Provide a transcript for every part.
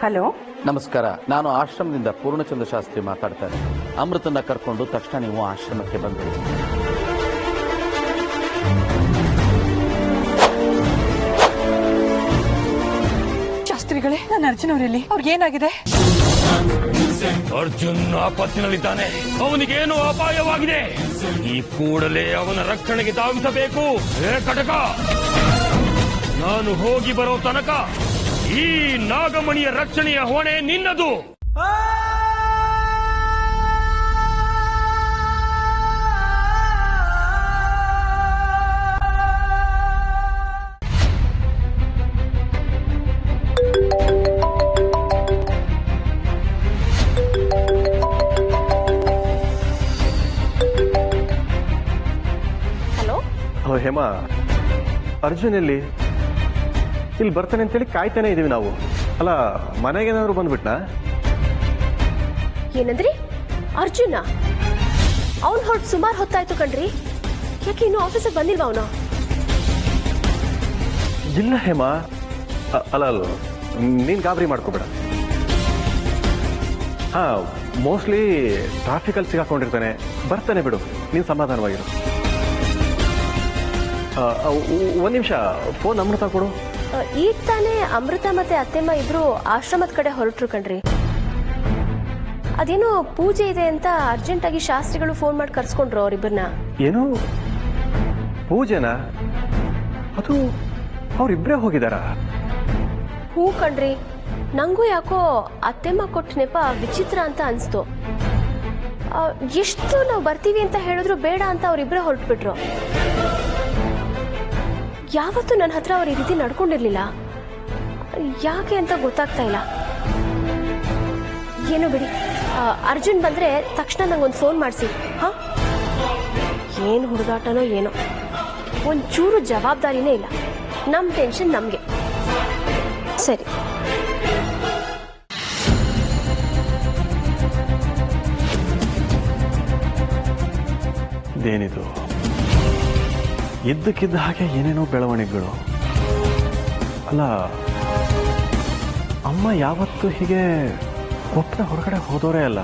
Hello, ನಮಸ್ಕಾರ. ನಾನು ಆಶ್ರಮದಿಂದ ಪೂರ್ಣಚಂದ್ರ ಶಾಸ್ತ್ರಿ ಮಾತಾಡ್ತೇನೆ. ಅಮೃತನ್ನ ಕರ್ಕೊಂಡು ತಕ್ಷಣ ನೀವು ಆಶ್ರಮಕ್ಕೆ ಬಂದಿರಿ. ಶಾಸ್ತ್ರಿಗಳೇ, ನಾನು ಅರ್ಜುನ್ ಅವರಲ್ಲಿ ಅವ್ರಿಗೇನಾಗಿದೆ? ಅರ್ಜುನ್ ಆಪತ್ತಿನಲ್ಲಿದ್ದಾನೆ. ಅವನಿಗೇನು ಅಪಾಯವಾಗಿದೆ. ಈ ಕೂಡಲೇ ಅವನ ರಕ್ಷಣೆಗೆ ಧಾವಿಸಬೇಕು. ಏ ಕಟಕ, ನಾನು ಹೋಗಿ ಬರೋ ತನಕ ಈ ನಾಗಮಣಿಯ ರಕ್ಷಣೆಯ ಹೊಣೆ ನಿನ್ನದು. ಹೇಮಾ, ಅರ್ಜುನ್ ಇಲ್ಲಿ ಬರ್ತಾನೆ ಅಂತೇಳಿ ಕಾಯ್ತಾನೆ ಇದೀವಿ ನಾವು. ಅಲ್ಲ, ಮನೆಗೇನಾದ್ರು ಬಂದ್ಬಿಟ್ನಾ? ಏನಂದ್ರಿ? ಅರ್ಜುನ ಅವ್ನು ಹೊರಟು ಸುಮಾರು ಹೊತ್ತಾಯ್ತು ಕಣ್ರಿ. ಯಾಕೆ ಇನ್ನು ಆಫೀಸಿಗೆ ಬಂದಿಲ್ವಾ ಅವನು? ಇಲ್ಲ ಹೇಮಾ, ಅಲ್ಲ ನೀನ್ ಗಾಬರಿ ಮಾಡ್ಕೋಬೇಡ. ಹಾ, ಮೋಸ್ಟ್ಲಿ ಟ್ರಾಫಿಕಲ್ಲಿ ಸಿಗಾಕೊಂಡಿರ್ತಾನೆ. ಬರ್ತಾನೆ ಬಿಡು, ನೀನ್ ಸಮಾಧಾನವಾಗಿರು. ಒಂದ್ ನಿಮಿಷ ಫೋನ್ ಅಮೃತ ಕೊಡು. ಈಗ ತಾನೇ ಅಮೃತ ಮತ್ತೆ ಅತ್ತೆಮ್ಮ ಇಬ್ರು ಆಶ್ರಮದ ಕಡೆ ಹೊರಟ್ರು ಕಣ್ರಿ. ಅದೇನೋ ಪೂಜೆ ಇದೆ ಅಂತ ಅರ್ಜೆಂಟ್ ಆಗಿ ಶಾಸ್ತ್ರಿಗಳು ಫೋನ್ ಮಾಡಿ ಕರ್ಸ್ಕೊಂಡ್ರು ಅವ್ರಿಬ್ಬರನ್ನ. ಏನು ಪೂಜೆನಾ? ಅದು ಅವ್ರಿಬ್ರೇ ಹೋಗಿದಾರ? ಹೂ ಕಣ್ರಿ, ನಂಗೂ ಯಾಕೋ ಅತ್ತೆಮ್ಮ ಕೊಟ್ಟ ನೆಪ ವಿಚಿತ್ರ ಅಂತ ಅನ್ಸ್ತು. ಎಷ್ಟು ನಾವು ಬರ್ತೀವಿ ಅಂತ ಹೇಳಿದ್ರು ಬೇಡ ಅಂತ ಅವ್ರಿಬ್ರೇ ಹೊರಟ್ಬಿಟ್ರು. ಯಾವತ್ತೂ ನನ್ನ ಹತ್ರ ಅವ್ರು ಈ ರೀತಿ ನಡ್ಕೊಂಡಿರ್ಲಿಲ್ಲ. ಯಾಕೆ ಅಂತ ಗೊತ್ತಾಗ್ತಾ ಇಲ್ಲ. ಏನು ಬಿಡಿ, ಅರ್ಜುನ್ ಬಂದ್ರೆ ತಕ್ಷಣ ನಂಗೊಂದು ಫೋನ್ ಮಾಡಿಸಿ. ಹಾ, ಏನು ಹುಡುಗಾಟನೋ ಏನೋ, ಒಂಚೂರು ಜವಾಬ್ದಾರಿನೇ ಇಲ್ಲ. ನಮ್ಮ ಟೆನ್ಷನ್ ನಮಗೆ. ಸರಿ. ಇದೇನಿದು? ಇದ್ದಕ್ಕಿದ್ದ ಹಾಗೆ ಏನೇನೋ ಬೆಳವಣಿಗೆಗಳು. ಅಲ್ಲ, ಅಮ್ಮ ಯಾವತ್ತೂ ಹೀಗೆ ಒಬ್ಬರ ಹೊರಗಡೆ ಹೋದೋರೇ ಅಲ್ಲ.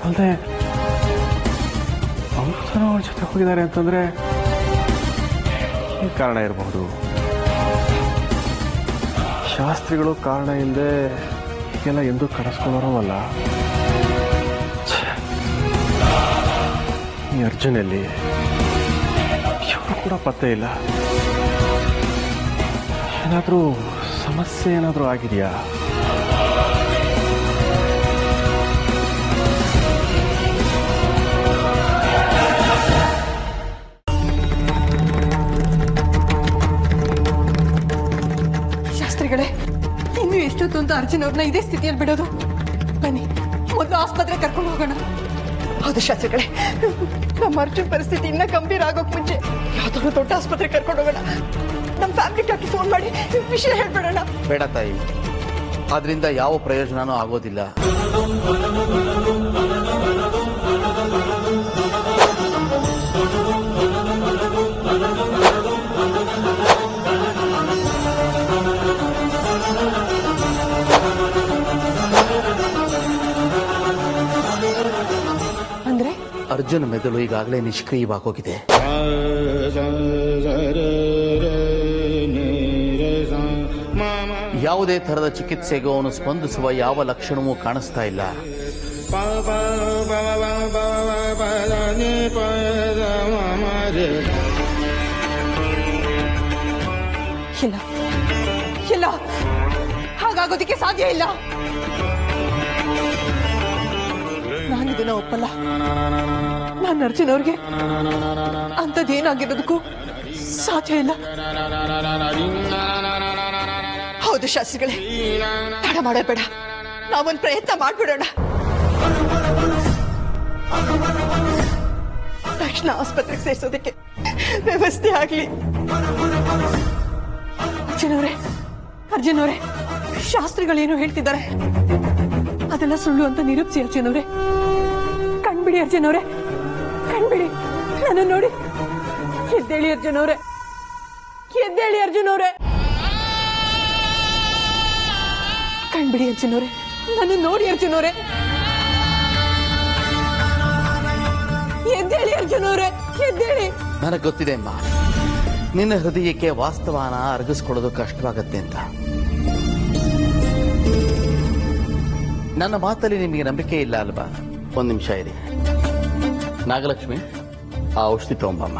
ಅಲ್ಲದೆ ಅಮೃತನೂ ಅವ್ರ ಜೊತೆ ಹೋಗಿದ್ದಾರೆ ಅಂತಂದ್ರೆ ಈ ಕಾರಣ ಇರಬಹುದು. ಶಾಸ್ತ್ರಿಗಳು ಕಾರಣ ಇಲ್ಲದೆ ಹೀಗೆಲ್ಲ ಎಂದೂ ಕರೆಸ್ಕೊಳ್ಳೋರೂ ಅಲ್ಲ. ಈ ಅರ್ಜುನಲ್ಲಿ ಕೂಡ ಪತ್ತೆ ಇಲ್ಲ. ಏನಾದ್ರೂ ಸಮಸ್ಯೆ ಏನಾದ್ರೂ ಆಗಿದೆಯಾ? ಶಾಸ್ತ್ರಿಗಳೇ, ಇನ್ನು ಎಷ್ಟೊತ್ತು ಅಂತ ಅರ್ಜುನ್ ಅವ್ರನ್ನ ಇದೇ ಸ್ಥಿತಿಯಲ್ಲಿ ಬಿಡೋದು? ಬನ್ನಿ, ಮೊದಲು ಆಸ್ಪತ್ರೆ ಕರ್ಕೊಂಡು ಹೋಗೋಣ. ಹೌದು ಶಾಸ್ತ್ರಿಗಳೇ, ನಮ್ಮ ಅರ್ಜುನ್ ಪರಿಸ್ಥಿತಿ ಇನ್ನ ಗಂಭೀರ ಆಗೋಕ್ ಮುಂಚೆ ಯಾವ್ದಾದ್ರು ದೊಡ್ಡ ಆಸ್ಪತ್ರೆ ಕರ್ಕೊಂಡು ಹೋಗೋಣ. ನಮ್ಮ ಫ್ಯಾಮಿಲಿ ಡಾಕ್ಟರ್ ಫೋನ್ ಮಾಡಿ ವಿಷಯ ಹೇಳ್ಬಿಡೋಣ. ಬೇಡ ತಾಯಿ, ಅದರಿಂದ ಯಾವ ಪ್ರಯೋಜನನೂ ಆಗೋದಿಲ್ಲ. ಅರ್ಜುನ್ ಮೆದುಳು ಈಗಾಗಲೇ ನಿಷ್ಕ್ರಿಯವಾಗೋಗಿದೆ. ಯಾವುದೇ ತರದ ಚಿಕಿತ್ಸೆಗೂ ಅವನು ಸ್ಪಂದಿಸುವ ಯಾವ ಲಕ್ಷಣವೂ ಕಾಣಿಸ್ತಾ ಇಲ್ಲ. ಇಲ್ಲ ಇಲ್ಲ, ಹಾಗಾಗೋದಿಕ್ಕೆ ಸಾಧ್ಯ ಇಲ್ಲ. ನಾನಿದನ್ನ ಒಪ್ಪಲ್ಲ. ನಾನು ಅರ್ಜುನ್ ಅವ್ರಿಗೆ ಅಂಥದ್ದೇನಾಗಿರೋದಕ್ಕೂ ಸಾಧ್ಯ ಇಲ್ಲ. ಹೌದು ಶಾಸ್ತ್ರಿಗಳೇ, ತಡ ಮಾಡೋದು ಬೇಡ. ನಾವೊಂದು ಪ್ರಯತ್ನ ಮಾಡ್ಬಿಡೋಣ. ತಕ್ಷಣ ಆಸ್ಪತ್ರೆಗೆ ಸೇರಿಸೋದಕ್ಕೆ ವ್ಯವಸ್ಥೆ ಆಗ್ಲಿ. ಅರ್ಜುನ್ ಅವರೇ, ಶಾಸ್ತ್ರಿಗಳೇನು ಹೇಳ್ತಿದ್ದಾರೆ ಅದೆಲ್ಲ ಸುಳ್ಳು ಅಂತ ನಿರೂಪಿಸಿ ಅರ್ಜುನ್ ಅವರೇ. ಕಣ್ಬಿಡಿ ಅರ್ಜುನ್ ಅವರೇ, ಕಣ್ಬಿಡಿ. ನನ್ನ ನೋಡಿ. ಎದ್ದೇಳಿ ಅರ್ಜುನ್ ಅವರೇ, ಎದ್ದೇಳಿ ಅರ್ಜುನ್ ಅವರೇ. ಕಣ್ಬಿಡಿ ಅರ್ಜುನ್ ಅವರೇ, ನಾನು ನೋಡಿ ಅರ್ಜುನ್ ಅವರೇ. ಎದ್ದೇಳಿ ಅರ್ಜುನ್ ಅವರೇ, ಎದ್ದೇಳಿ. ನನಗೆ ಗೊತ್ತಿದೆ ಅಮ್ಮ, ನಿನ್ನ ಹೃದಯಕ್ಕೆ ವಾಸ್ತವನ ಅರಗಿಸ್ಕೊಳ್ಳೋದು ಕಷ್ಟವಾಗತ್ತೆ ಅಂತ. ನನ್ನ ಮಾತಲ್ಲಿ ನಿಮಗೆ ನಂಬಿಕೆ ಇಲ್ಲ ಅಲ್ವಾ? ಒಂದು ನಿಮಿಷ ಇರಿ. ನಾಗಲಕ್ಷ್ಮಿ, ಆ ಔಷಧಿ ತಗೊಂಬಮ್ಮ.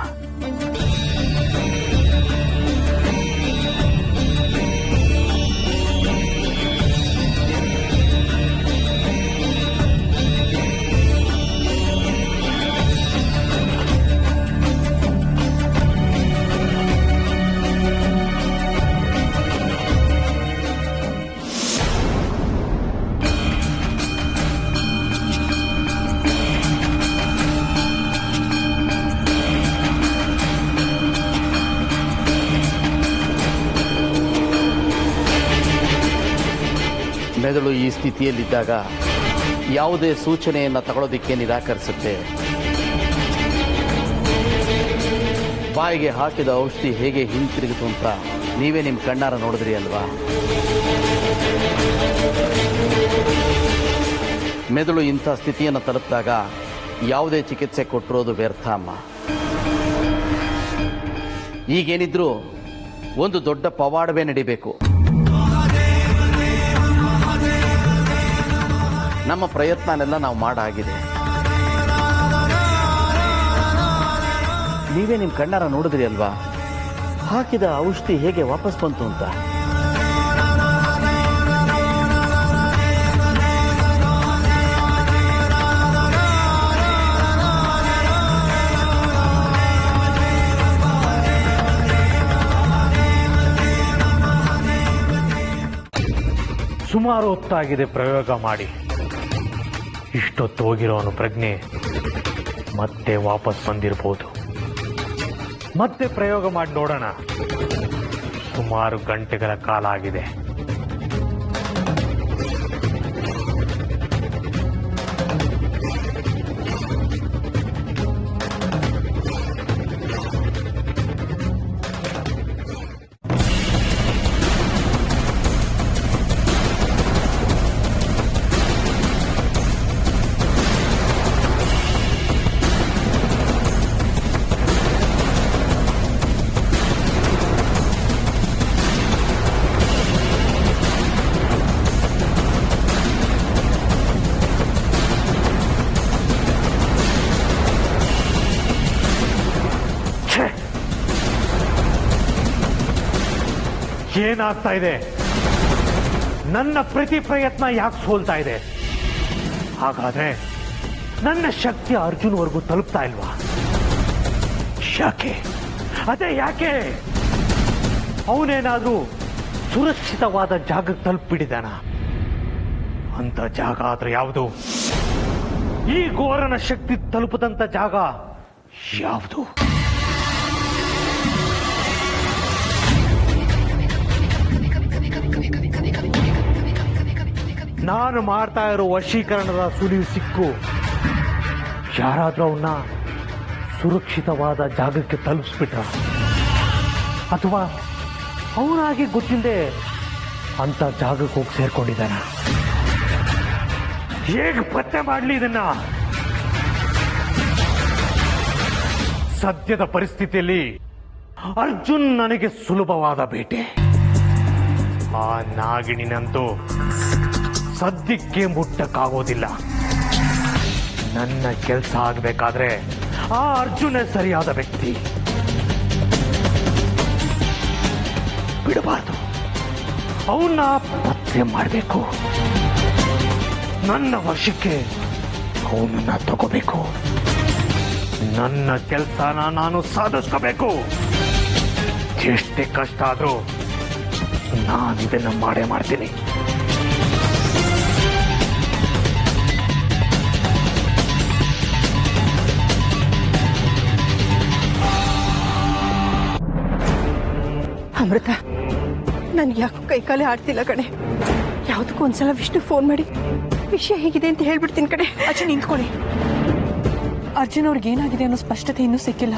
ಮೆದುಳು ಈ ಸ್ಥಿತಿಯಲ್ಲಿದ್ದಾಗ ಯಾವುದೇ ಸೂಚನೆಯನ್ನು ತಗೊಳ್ಳೋದಿಕ್ಕೆ ನಿರಾಕರಿಸುತ್ತೆ. ಬಾಯಿಗೆ ಹಾಕಿದ ಔಷಧಿ ಹೇಗೆ ಹಿಂತಿರುಗಿತು ಅಂತ ನೀವೇ ನಿಮ್ಮ ಕಣ್ಣಾರ ನೋಡಿದ್ರಿ ಅಲ್ವಾ? ಮೆದುಳು ಇಂಥ ಸ್ಥಿತಿಯನ್ನು ತಲುಪಿದಾಗ ಯಾವುದೇ ಚಿಕಿತ್ಸೆ ಕೊಟ್ಟಿರೋದು ವ್ಯರ್ಥ ಅಮ್ಮ. ಈಗೇನಿದ್ರೂ ಒಂದು ದೊಡ್ಡ ಪವಾಡವೇ ನಡಿಬೇಕು. ನಮ್ಮ ಪ್ರಯತ್ನನೆಲ್ಲ ನಾವು ಮಾಡಾಗಿದೆ. ನೀವೇ ನಿಮ್ಮ ಕಣ್ಣಾರ ನೋಡಿದ್ರಿ ಅಲ್ವಾ ಹಾಕಿದ ಔಷಧಿ ಹೇಗೆ ವಾಪಸ್ ಬಂತು ಅಂತ. ಸುಮಾರು ಹೊತ್ತಾಗಿದೆ ಪ್ರಯೋಗ ಮಾಡಿ. ಇಷ್ಟೊತ್ತು ಹೋಗಿರೋನು ಪ್ರಜ್ಞೆ ಮತ್ತೆ ವಾಪಸ್ ಬಂದಿರಬಹುದು. ಮತ್ತೆ ಪ್ರಯೋಗ ಮಾಡಿ ನೋಡೋಣ. ಸುಮಾರು ಗಂಟೆಗಳ ಕಾಲ ಆಗಿದೆ. ಏನಾಗ್ತಾ ಇದೆ? ನನ್ನ ಪ್ರತಿ ಪ್ರಯತ್ನ ಯಾಕೆ ಸೋಲ್ತಾ ಇದೆ? ಹಾಗಾದ್ರೆ ನನ್ನ ಶಕ್ತಿ ಅರ್ಜುನ್ವರೆಗೂ ತಲುಪ್ತಾ ಇಲ್ವಾ? ಯಾಕೆ? ಅದೇ ಯಾಕೆ? ಅವನೇನಾದ್ರೂ ಸುರಕ್ಷಿತವಾದ ಜಾಗಕ್ಕೆ ತಲುಪಿಬಿಟ್ಟಿದ್ದಾನ? ಅಂತ ಜಾಗ ಆದ್ರೆ ಯಾವುದು? ಈ ಘೋರನ ಶಕ್ತಿ ತಲುಪದಂತ ಜಾಗ ಯಾವುದು? ನಾನು ಮಾಡ್ತಾ ಇರೋ ವಶೀಕರಣದ ಸುಳಿವು ಸಿಕ್ಕು ಯಾರಾದ್ರೂ ಅವನ್ನ ಸುರಕ್ಷಿತವಾದ ಜಾಗಕ್ಕೆ ತಲುಪಿಸ್ಬಿಟ್ರ, ಅಥವಾ ಅವನಾಗಿ ಗೊತ್ತಿಲ್ಲದೆ ಅಂತ ಜಾಗಕ್ಕೆ ಹೋಗಿ ಸೇರ್ಕೊಂಡಿದ್ದಾನ? ಹೇಗೆ ಪತ್ತೆ ಮಾಡಲಿ ಇದನ್ನ? ಸದ್ಯದ ಪರಿಸ್ಥಿತಿಯಲ್ಲಿ ಅರ್ಜುನ್ ನನಗೆ ಸುಲಭವಾದ ಬೇಟೆ. ಆ ನಾಗಿಣಿನಂತೂ ಸದ್ಯಕ್ಕೆ ಮುಟ್ಟಕ್ಕಾಗೋದಿಲ್ಲ. ನನ್ನ ಕೆಲಸ ಆಗಬೇಕಾದ್ರೆ ಆ ಅರ್ಜುನೇ ಸರಿಯಾದ ವ್ಯಕ್ತಿ. ಬಿಡಬಾರ್ದು, ಅವನ್ನ ಪತ್ತೆ ಮಾಡಬೇಕು. ನನ್ನ ವಶಕ್ಕೆ ಅವನನ್ನ ತಗೋಬೇಕು. ನನ್ನ ಕೆಲಸನ ನಾನು ಸಾಧಿಸ್ಕೋಬೇಕು. ಎಷ್ಟೇ ಕಷ್ಟ ಆದ್ರೂ ನಾನಿದನ್ನ ಮಾಡೇ ಮಾಡ್ತೀನಿ. ಅಮೃತ, ನನ್ಗೆ ಯಾಕೋ ಕೈಕಾಲೇ ಆಡ್ತಿಲ್ಲ ಕಣೆ. ಯಾವುದಕ್ಕೂ ಒಂದ್ಸಲ ವಿಷ್ಣು ಫೋನ್ ಮಾಡಿ ವಿಷಯ ಹೇಗಿದೆ ಅಂತ ಹೇಳ್ಬಿಡ್ತೀನಿ ಕಣೆ. ಅಚ್ಚ ನಿಂತ್ಕೊಳ್ಳಿ. ಅರ್ಜುನ್ ಅವ್ರಿಗೆ ಏನಾಗಿದೆ ಅನ್ನೋ ಸ್ಪಷ್ಟತೆ ಇನ್ನೂ ಸಿಕ್ಕಿಲ್ಲ.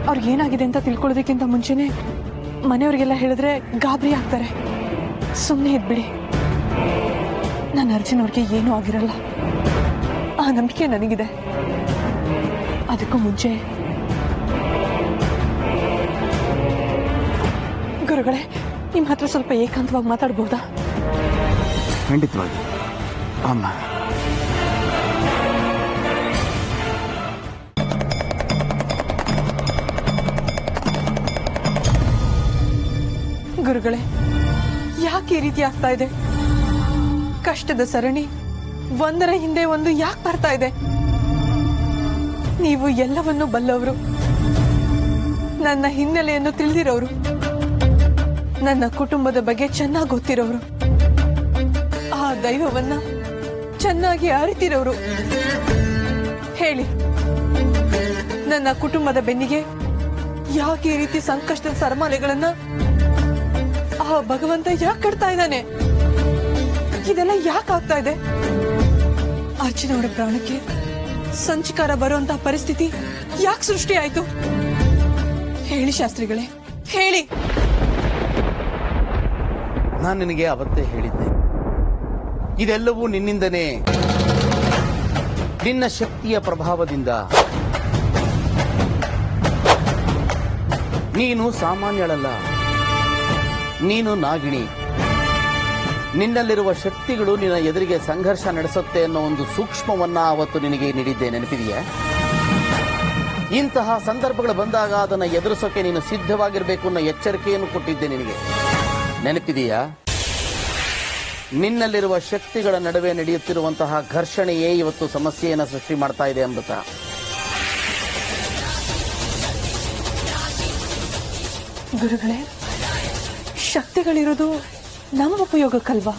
ಅವ್ರಿಗೆ ಏನಾಗಿದೆ ಅಂತ ತಿಳ್ಕೊಳ್ಳೋದಕ್ಕಿಂತ ಮುಂಚೆನೆ ಮನೆಯವ್ರಿಗೆಲ್ಲ ಹೇಳಿದ್ರೆ ಗಾಬರಿ ಆಗ್ತಾರೆ. ಸುಮ್ಮನೆ ಇದ್ಬಿಡಿ. ನನ್ನ ಅರ್ಜುನ್ ಅವ್ರಿಗೆ ಏನೂ ಆಗಿರಲ್ಲ, ಆ ನಂಬಿಕೆ ನನಗಿದೆ. ಅದಕ್ಕೂ ಮುಂಚೆ ಗುರುಗಳೇ, ನಿಮ್ಮ ಹತ್ರ ಸ್ವಲ್ಪ ಏಕಾಂತವಾಗಿ ಮಾತಾಡ್ಬೋದಾ? ಖಂಡಿತವಾಗಿ ಅಮ್ಮ. ಗುರುಗಳೇ, ಯಾಕೆ ಈ ರೀತಿ ಆಗ್ತಾ ಇದೆ? ಕಷ್ಟದ ಸರಣಿ ಒಂದರ ಹಿಂದೆ ಒಂದು ಯಾಕೆ ಬರ್ತಾ ಇದೆ? ನೀವು ಎಲ್ಲವನ್ನೂ ಬಲ್ಲವರು, ನನ್ನ ಹಿನ್ನೆಲೆಯನ್ನು ತಿಳಿದಿರೋರು, ನನ್ನ ಕುಟುಂಬದ ಬಗ್ಗೆ ಚೆನ್ನಾಗಿ ಗೊತ್ತಿರೋರು, ಆ ದೈವವನ್ನ ಚೆನ್ನಾಗಿ ಅರಿತಿರೋರು. ಹೇಳಿ, ನನ್ನ ಕುಟುಂಬದ ಬೆನ್ನಿಗೆ ಯಾಕೆ ಈ ರೀತಿ ಸಂಕಷ್ಟದ ಸರಮಾಲೆಗಳನ್ನ ಆ ಭಗವಂತ ಯಾಕೆ ಕಟ್ತಾ ಇದ್ದಾನೆ? ಇದೆಲ್ಲ ಯಾಕೆ ಆಗ್ತಾ ಇದೆ? ಅರ್ಜುನ್ ಅವರ ಪ್ರಾಣಕ್ಕೆ ಸಂಚಕಾರ ಬರುವಂತ ಪರಿಸ್ಥಿತಿ ಯಾಕೆ ಸೃಷ್ಟಿ ಆಯ್ತು? ಹೇಳಿ ಶಾಸ್ತ್ರಿಗಳೇ, ಹೇಳಿ. ನಾನು ನಿನಗೆ ಅವತ್ತೇ ಹೇಳಿದ್ದೆ, ಇದೆಲ್ಲವೂ ನಿನ್ನಿಂದನೇ, ನಿನ್ನ ಶಕ್ತಿಯ ಪ್ರಭಾವದಿಂದ. ನೀನು ಸಾಮಾನ್ಯಳಲ್ಲ, ನೀನು ನಾಗಿಣಿ. ನಿನ್ನಲ್ಲಿರುವ ಶಕ್ತಿಗಳು ನಿನ್ನ ಎದುರಿಗೆ ಸಂಘರ್ಷ ನಡೆಸುತ್ತೆ ಅನ್ನೋ ಒಂದು ಸೂಕ್ಷ್ಮವನ್ನ ಅವತ್ತು ನಿನಗೆ ನೀಡಿದ್ದೆ, ನೆನಪಿದೆಯಾ? ಇಂತಹ ಸಂದರ್ಭಗಳು ಬಂದಾಗ ಅದನ್ನು ಎದುರಿಸೋಕೆ ನೀನು ಸಿದ್ಧವಾಗಿರಬೇಕು ಅನ್ನೋ ಎಚ್ಚರಿಕೆಯನ್ನು ಕೊಟ್ಟಿದ್ದೆ ನಿನಗೆ, ನೆನಪಿದೆಯಾ? ನಿನ್ನಲ್ಲಿರುವ ಶಕ್ತಿಗಳ ನಡುವೆ ನಡೆಯುತ್ತಿರುವಂತಹ ಘರ್ಷಣೆಯೇ ಇವತ್ತು ಸಮಸ್ಯೆಯನ್ನು ಸೃಷ್ಟಿ ಮಾಡ್ತಾ ಇದೆ ಅಮೃತ. ಗುರುಗಳೇ, ಶಕ್ತಿಗಳಿರೋದು ನಮ್ಮ ಉಪಯೋಗಕ್ಕಲ್ವಾ?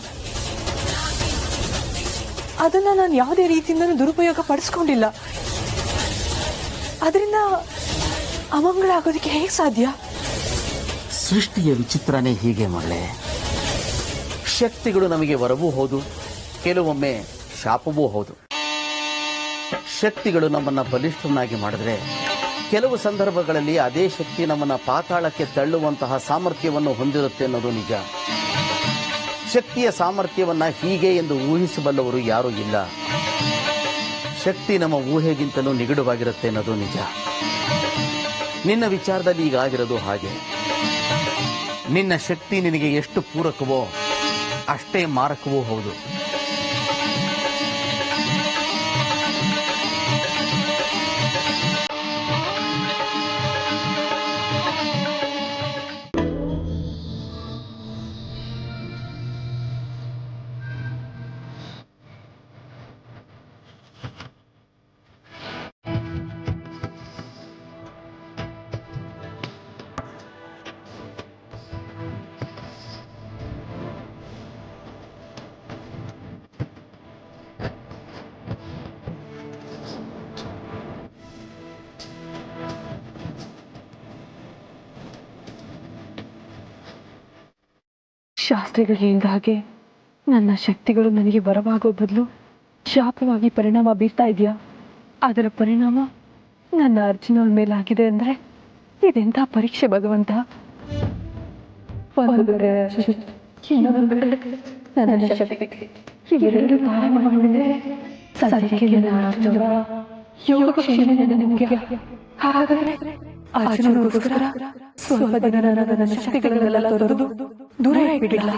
ಅದನ್ನ ನಾನು ಯಾವುದೇ ರೀತಿಯಿಂದ ದುರುಪಯೋಗ ಪಡಿಸ್ಕೊಂಡಿಲ್ಲ. ಅದರಿಂದ ಅಮಂಗಳ ಆಗೋದಕ್ಕೆ ಹೇಗೆ ಸಾಧ್ಯ? ಸೃಷ್ಟಿಯ ವಿಚಿತ್ರನೇ ಹೀಗೆ ಮಗಳೇ. ಶಕ್ತಿಗಳು ನಮಗೆ ವರವೂ ಹೌದು, ಕೆಲವೊಮ್ಮೆ ಶಾಪವೂ ಹೌದು. ಶಕ್ತಿಗಳು ನಮ್ಮನ್ನ ಬಲಿಷ್ಠನಾಗಿ ಮಾಡಿದ್ರೆ, ಕೆಲವು ಸಂದರ್ಭಗಳಲ್ಲಿ ಅದೇ ಶಕ್ತಿ ನಮ್ಮನ್ನ ಪಾತಾಳಕ್ಕೆ ತಳ್ಳುವಂತಹ ಸಾಮರ್ಥ್ಯವನ್ನು ಹೊಂದಿರುತ್ತೆ ಅನ್ನೋದು ನಿಜ. ಶಕ್ತಿಯ ಸಾಮರ್ಥ್ಯವನ್ನ ಹೀಗೆ ಎಂದು ಊಹಿಸಬಲ್ಲವರು ಯಾರೂ ಇಲ್ಲ. ಶಕ್ತಿ ನಮ್ಮ ಊಹೆಗಿಂತಲೂ ನಿಗೂಢವಾಗಿರುತ್ತೆ ಅನ್ನೋದು ನಿಜ. ನಿನ್ನ ವಿಚಾರದಲ್ಲಿ ಈಗ ಆಗಿರೋದು ಹಾಗೆ. ನಿನ್ನ ಶಕ್ತಿ ನಿನಗೆ ಎಷ್ಟು ಪೂರಕವೋ ಅಷ್ಟೇ ಮಾರಕವೂ ಹೌದು. ಶಾಸ್ತ್ರಿಗಳು ಹೇಳಿದ ಹಾಗೆ ನನ್ನ ಶಕ್ತಿಗಳು ನನಗೆ ವರವಾಗೋ ಬದಲು ಶಾಪವಾಗಿ ಪರಿಣಾಮ ಬೀರ್ತಾ ಇದೆಯಾ? ಅದರ ಪರಿಣಾಮ ನನ್ನ ಅರ್ಜುನನ ಮೇಲಾಗಿದೆ ಅಂದ್ರೆ ಇದೆಂಥ ಪರೀಕ್ಷೆ ಭಗವಂತ? ನನ್ನ ಶಕ್ತಿ ಇವೆರಡು ತಾಳೆ ಸದ್ಯಕ್ಕೆ ನನ್ನ ಅರ್ಜುನ ಯೋಗಕ್ಷೇಮ ನನ್ನ ಮುಖ್ಯ. ಹಾಗಾದರೆ ಅರ್ಜುನಗೋಸ್ಕರ ಸ್ವಲ್ಪ ದಿನ ನನ್ನ ಶಕ್ತಿಗಳನ್ನೆಲ್ಲ ತೊರೆದು ದೂರ ಇಟ್ಬಿಡಲ್ಲ.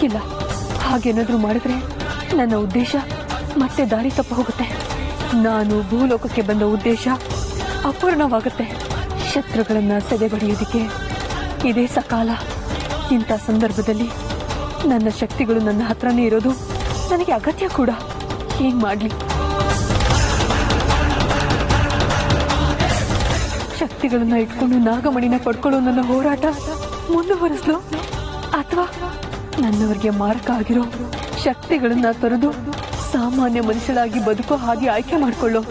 ಇಲ್ಲ, ಹಾಗೇನಾದ್ರೂ ಮಾಡಿದ್ರೆ ನನ್ನ ಉದ್ದೇಶ ಮತ್ತೆ ದಾರಿ ತಪ್ಪ ಹೋಗುತ್ತೆ. ನಾನು ಭೂಲೋಕಕ್ಕೆ ಬಂದ ಉದ್ದೇಶ ಅಪೂರ್ಣವಾಗುತ್ತೆ. ಶತ್ರುಗಳನ್ನ ಸೆದೆಬಡಿಯೋದಕ್ಕೆ ಇದೇ ಸಕಾಲ. ಇಂಥ ಸಂದರ್ಭದಲ್ಲಿ ನನ್ನ ಶಕ್ತಿಗಳು ನನ್ನ ಹತ್ರನೇ ಇರೋದು ನನಗೆ ಅಗತ್ಯ ಕೂಡ. ಏನ್ ಮಾಡ್ಲಿ? ಶಕ್ತಿಗಳನ್ನ ಇಟ್ಕೊಂಡು ನಾಗಮಣಿನ ಪಡ್ಕೊಳ್ಳೋ ನನ್ನ ಹೋರಾಟ ಮುಂದುವರಿಸ್ಲು ಅಥವಾ ನನ್ನವರಿಗೆ ಮಾರಕ ಆಗಿರೋ ಶಕ್ತಿಗಳನ್ನ ತೊರೆದು ಸಾಮಾನ್ಯ ಮನುಷ್ಯಳಾಗಿ ಬದುಕೋ ಹಾಗೆ ಆಯ್ಕೆ ಮಾಡಿಕೊಳ್ಳೋ.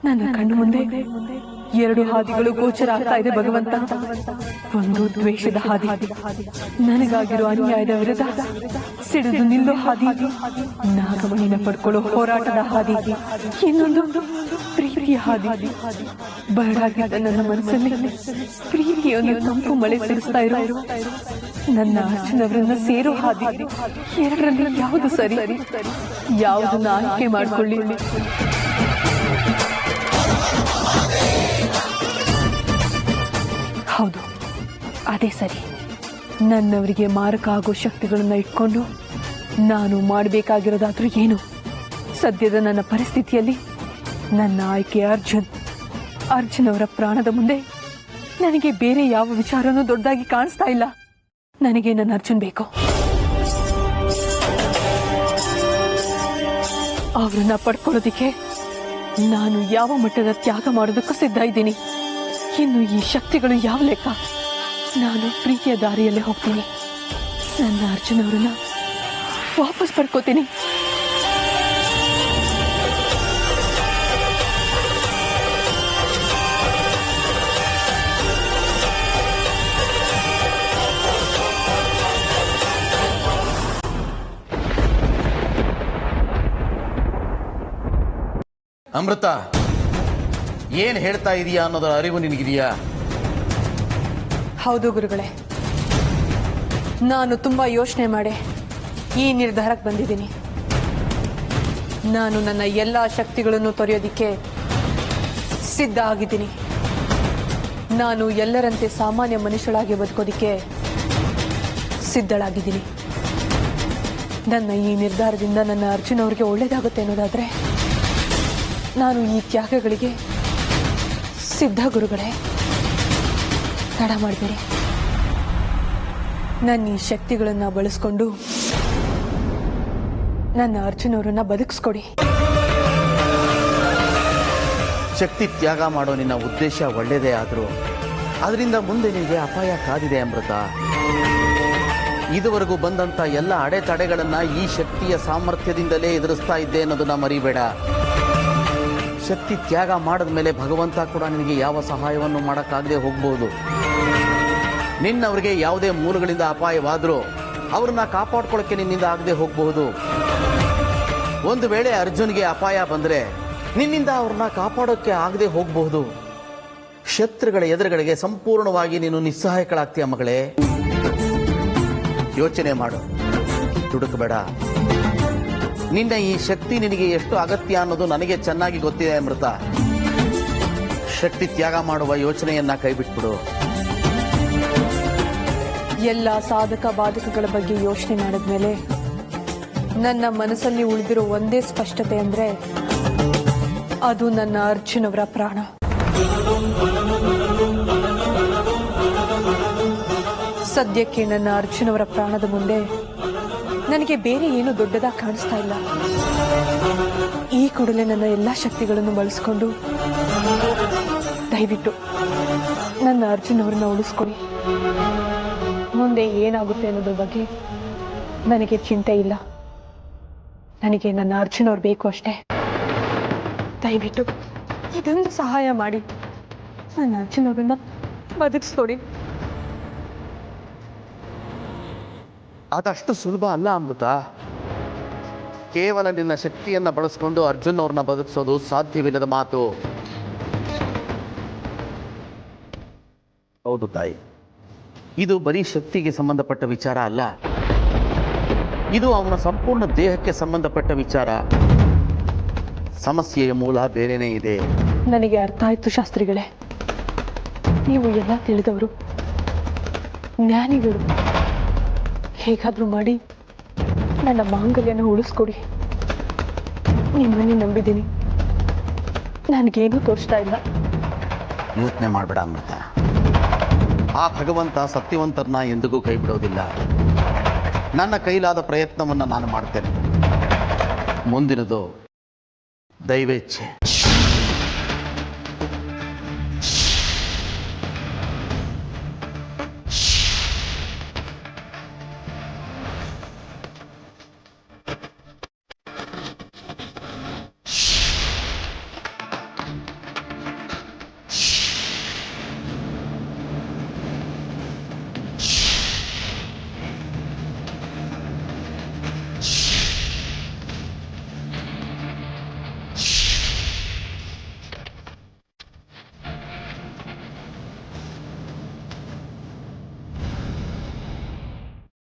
ನನ್ನ ಕಣ್ಣು ಮುಂದೆ 2 ಹಾದಿಗಳು ಗೋಚರ ಆಗ್ತಾ ಇದೆ ಭಗವಂತ. ಒಂದು ದ್ವೇಷದ ಹಾದಿ, ನನಗಾಗಿರೋ ಅನ್ಯಾಯದ ವಿರುದ್ಧ ಸಿಡಿದು ನಿಲ್ಲೋ ಹಾದಿ, ನಾಗಮಣಿನ ಪಡ್ಕೊಳ್ಳೋ ಹೋರಾಟದ ಹಾದಿ, ಇನ್ನೊಂದು ಪ್ರೀತಿಯ ಹಾದಿ. ಬರಡಾಗಿದ್ದ ನನ್ನ ಮನಸ್ಸಲ್ಲಿ ಪ್ರೀತಿಯನ್ನು ತಂಪು ಮಳೆ ಸುರಿಸ್ತಾ ಇರೋ ನನ್ನ ಅರ್ಜುನವರನ್ನ ಸೇರೋ ಹಾದಿ. ಎರಡರಲ್ಲಿ ಯಾವುದು ಸರಿ, ಯಾವುದನ್ನ ಆಯ್ಕೆ ಮಾಡಿಕೊಳ್ಳಿ? ಹೌದು, ಅದೇ ಸರಿ. ನನ್ನವರಿಗೆ ಮಾರಕ ಆಗೋ ಶಕ್ತಿಗಳನ್ನ ಇಟ್ಕೊಂಡು ನಾನು ಮಾಡಬೇಕಾಗಿರೋದಾದ್ರೂ ಏನು? ಸದ್ಯದ ನನ್ನ ಪರಿಸ್ಥಿತಿಯಲ್ಲಿ ನನ್ನ ಆಯ್ಕೆ ಅರ್ಜುನ್ ಅವರ ಪ್ರಾಣದ ಮುಂದೆ ನನಗೆ ಬೇರೆ ಯಾವ ವಿಚಾರನೂ ದೊಡ್ಡದಾಗಿ ಕಾಣಿಸ್ತಾ ಇಲ್ಲ. ನನಗೆ ನನ್ನ ಅರ್ಜುನ್ ಬೇಕು. ಅವರನ್ನ ಪಡ್ಕೊಳ್ಳೋದಿಕ್ಕೆ ನಾನು ಯಾವ ಮಟ್ಟದ ತ್ಯಾಗ ಮಾಡೋದಕ್ಕೂ ಸಿದ್ಧ ಇದ್ದೀನಿ. ಇನ್ನು ಈ ಶಕ್ತಿಗಳು ಯಾವ ಲೆಕ್ಕ? ನಾನು ಪ್ರೀತಿಯ ದಾರಿಯಲ್ಲೇ ಹೋಗ್ತೀನಿ. ನನ್ನ ಅರ್ಜುನ್ ಅವರನ್ನ ವಾಪಸ್ ಪಡ್ಕೋತೀನಿ. ಅಮೃತ, ಏನ್ ಹೇಳ್ತಾ ಇದೀಯಾ ಅನ್ನೋದರ ಅರಿವು ನಿನಗಿದೆಯಾ? ಹೌದು ಗುರುಗಳೇ, ನಾನು ತುಂಬಾ ಯೋಚನೆ ಮಾಡಿ ಈ ನಿರ್ಧಾರಕ್ಕೆ ಬಂದಿದ್ದೀನಿ. ನಾನು ನನ್ನ ಎಲ್ಲ ಶಕ್ತಿಗಳನ್ನು ತೊರೆಯೋದಿಕ್ಕೆ ಸಿದ್ಧ ಆಗಿದ್ದೀನಿ. ನಾನು ಎಲ್ಲರಂತೆ ಸಾಮಾನ್ಯ ಮನುಷ್ಯಳಾಗಿ ಬದುಕೋದಿಕ್ಕೆ ಸಿದ್ಧಳಾಗಿದ್ದೀನಿ. ನನ್ನ ಈ ನಿರ್ಧಾರದಿಂದ ನನ್ನ ಅರ್ಜುನ್ ಅವರಿಗೆ ಒಳ್ಳೇದಾಗುತ್ತೆ ಅನ್ನೋದಾದ್ರೆ ನಾನು ಈ ತ್ಯಾಗಗಳಿಗೆ ಸಿದ್ಧ ಗುರುಗಳೇ. ತಡ ಮಾಡಬೇಡಿ. ನನ್ನ ಈ ಶಕ್ತಿಗಳನ್ನು ಬಳಸ್ಕೊಂಡು ನನ್ನ ಅರ್ಜುನ್ ಅವರನ್ನ ಬದುಕಿಸ್ಕೊಡಿ. ಶಕ್ತಿ ತ್ಯಾಗ ಮಾಡೋ ನಿನ್ನ ಉದ್ದೇಶ ಒಳ್ಳೆಯದೇ ಆದರೂ ಅದರಿಂದ ಮುಂದೆ ನಿನಗೆ ಅಪಾಯ ಕಾದಿದೆ ಅಮೃತ. ಇದುವರೆಗೂ ಬಂದಂಥ ಎಲ್ಲ ಅಡೆತಡೆಗಳನ್ನ ಈ ಶಕ್ತಿಯ ಸಾಮರ್ಥ್ಯದಿಂದಲೇ ಎದುರಿಸ್ತಾ ಇದ್ದೆ ಅನ್ನೋದನ್ನ ಮರಿಬೇಡ. ಶಕ್ತಿ ತ್ಯಾಗ ಮಾಡಿದ ಮೇಲೆ ಭಗವಂತ ಕೂಡ ನಿನಗೆ ಯಾವ ಸಹಾಯವನ್ನು ಮಾಡೋಕ್ಕಾಗದೆ ಹೋಗ್ಬೋದು. ನಿನ್ನವರಿಗೆ ಯಾವುದೇ ಮೂಲಗಳಿಂದ ಅಪಾಯವಾದರೂ ಅವ್ರನ್ನ ಕಾಪಾಡ್ಕೊಳ್ಳೋಕ್ಕೆ ನಿನ್ನಿಂದ ಆಗದೆ ಹೋಗಬಹುದು. ಒಂದು ವೇಳೆ ಅರ್ಜುನ್ಗೆ ಅಪಾಯ ಬಂದರೆ ನಿನ್ನಿಂದ ಅವ್ರನ್ನ ಕಾಪಾಡೋಕ್ಕೆ ಆಗದೆ ಹೋಗಬಹುದು. ಶತ್ರುಗಳ ಎದುರುಗಳಿಗೆ ಸಂಪೂರ್ಣವಾಗಿ ನೀನು ನಿಸ್ಸಹಾಯಕಳಾಗ್ತೀಯ ಮಗಳೇ. ಯೋಚನೆ ಮಾಡು, ದುಡುಕಬೇಡ. ನಿನ್ನ ಈ ಶಕ್ತಿ ನಿನಗೆ ಎಷ್ಟು ಅಗತ್ಯ ಅನ್ನೋದು ನನಗೆ ಚೆನ್ನಾಗಿ ಗೊತ್ತಿದೆ ಅಮೃತ. ಶಕ್ತಿ ತ್ಯಾಗ ಮಾಡುವ ಯೋಚನೆಯನ್ನ ಕೈಬಿಟ್ಬಿಡು. ಎಲ್ಲ ಸಾಧಕ ಬಾಧಕಗಳ ಬಗ್ಗೆ ಯೋಚನೆ ಮಾಡಿದ್ಮೇಲೆ ನನ್ನ ಮನಸ್ಸಲ್ಲಿ ಉಳಿದಿರೋ ಒಂದೇ ಸ್ಪಷ್ಟತೆ ಅಂದ್ರೆ ಅದು ನನ್ನ ಅರ್ಜುನ್ ಅವರ ಪ್ರಾಣ. ಸದ್ಯಕ್ಕೆ ನನ್ನ ಅರ್ಜುನ್ ಅವರ ಪ್ರಾಣದ ಮುಂದೆ ನನಗೆ ಬೇರೆ ಏನು ದೊಡ್ಡದಾಗಿ ಕಾಣಿಸ್ತಾ ಇಲ್ಲ. ಈ ಕೂಡಲೇ ನನ್ನ ಎಲ್ಲ ಶಕ್ತಿಗಳನ್ನು ಬಳಸ್ಕೊಂಡು ದಯವಿಟ್ಟು ನನ್ನ ಅರ್ಜುನ್ ಅವರನ್ನ ಉಳಿಸ್ಕೊಡಿ. ಮುಂದೆ ಏನಾಗುತ್ತೆ ಅನ್ನೋದ್ರ ಬಗ್ಗೆ ನನಗೆ ಚಿಂತೆ ಇಲ್ಲ. ನನಗೆ ನನ್ನ ಅರ್ಜುನ್ ಅವ್ರು ಬೇಕು ಅಷ್ಟೇ. ದಯವಿಟ್ಟು ಇದೊಂದು ಸಹಾಯ ಮಾಡಿ ನನ್ನ ಅರ್ಜುನ್ ಅವರನ್ನ ಬದುಕಿಸ್ಕೊಡಿ. ಅದಷ್ಟು ಸುಲಭ ಅಲ್ಲ ಅಮೃತ. ಕೇವಲ ನಿನ್ನ ಶಕ್ತಿಯನ್ನ ಬಳಸಿಕೊಂಡು ಅರ್ಜುನ್ ಅವ್ರನ್ನ ಬದುಕಿಸೋದು ಸಾಧ್ಯವಿಲ್ಲದ ಮಾತು. ಹೌದು ತಾಯಿ, ಇದು ಬರೀ ಶಕ್ತಿಗೆ ಸಂಬಂಧಪಟ್ಟ ವಿಚಾರ ಅಲ್ಲ. ಇದು ಅವನ ಸಂಪೂರ್ಣ ದೇಹಕ್ಕೆ ಸಂಬಂಧಪಟ್ಟ ವಿಚಾರ. ಸಮಸ್ಯೆಯ ಮೂಲ ಬೇರೆನೇ ಇದೆ. ನನಗೆ ಅರ್ಥ ಆಯ್ತು ಶಾಸ್ತ್ರಿಗಳೇ. ನೀವು ಎಲ್ಲ ತಿಳಿದವರು, ಜ್ಞಾನಿಗಳು. ಹೇಗಾದ್ರೂ ಮಾಡಿ ನನ್ನ ಮಾಂಗಲ್ಯನ ಉಳಿಸ್ಕೊಡಿ. ನಿಮ್ಮನ್ನೇ ನಂಬಿದ್ದೀನಿ. ನನಗೇನೂ ತೋರಿಸ್ತಾ ಇಲ್ಲ. ಯೋಚನೆ ಮಾಡಬೇಡ ಅಮೃತ. ಆ ಭಗವಂತ ಸತ್ಯವಂತರನ್ನ ಎಂದಿಗೂ ಕೈ ಬಿಡೋದಿಲ್ಲ. ನನ್ನ ಕೈಲಾದ ಪ್ರಯತ್ನವನ್ನು ನಾನು ಮಾಡ್ತೇನೆ. ಮುಂದಿನದು ದೈವೇಚ್ಛೆ.